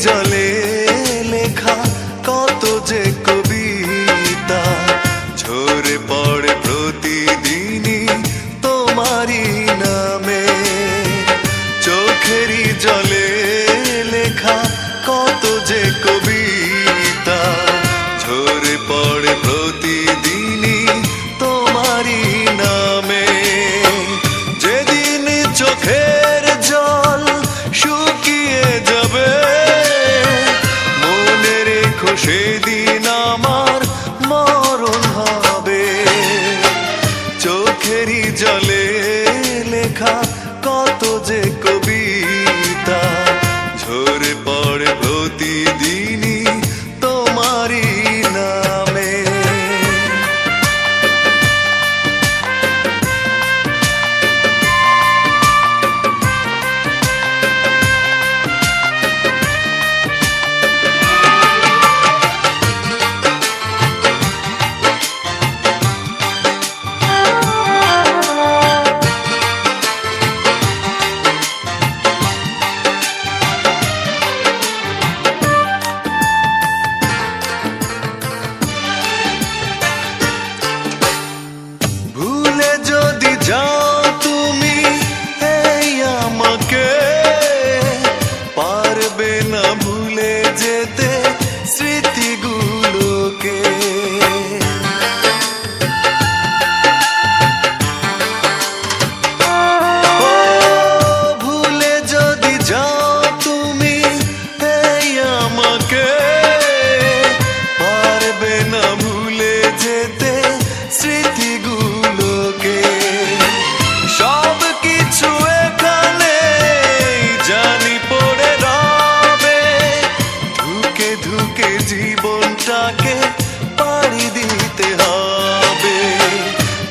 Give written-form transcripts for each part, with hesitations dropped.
জলে লেখা কত যে কবিতা ঝরে পড়ে প্রতিদিনই তোমারই নামে। চোখেরই জলে লেখা কত যে কবিতা ঝরে পড়ে প্রতিদিনই তোমারই নামে। যেদিন চোখের জল শুকিয়ে যাবে মনে রেখো সেদিন আমার মরণ হবে। চোখেরই জলে লেখা কত যে কবিতা ঝরে পড়ে প্রতিদিনই তোমারই নামে। যাও তুমি এই আমাকে পারবে না ভুলে যেতে স্মৃতিগুলোকে। ভুলে যদি যাও তুমি এই আমাকে পারবে না ভুলে যেতে স্মৃতিগুলোকে। সব কিছু এখানে জানি পড়ে রবে ধুকে ধুকে জীবনটাকে পাড়ি দিতে হবে।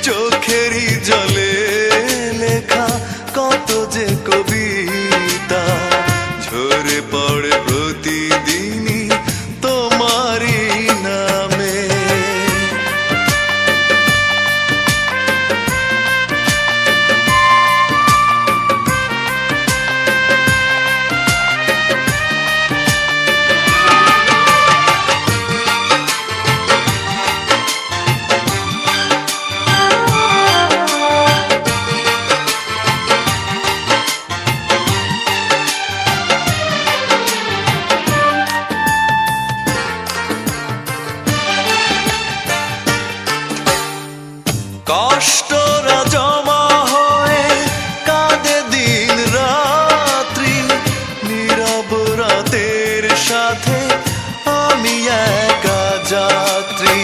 চোখেরই জলে লেখা কত যে কবিতা ঝরে পড়ে প্রতিদিনই তোমারই নামে। কষ্টরা জমা হয়ে কাঁদে দিন রাত্রি নীরব রাতের সাথে আমি একা যাত্রী।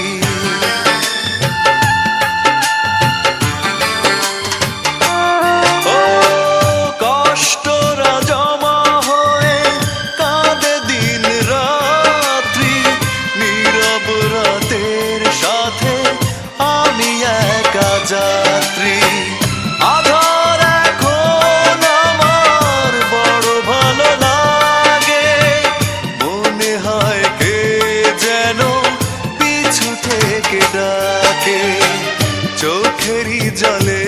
কষ্টরা জমা হয়ে কাঁদে দিন রাত্রি নীরব রাতের সাথে আমি একা যাত্রী। আধার এখন আমার বড় ভালো লাগে মনে হয় কে যেন পিছু থেকে ডাকে। চোখেরই জলে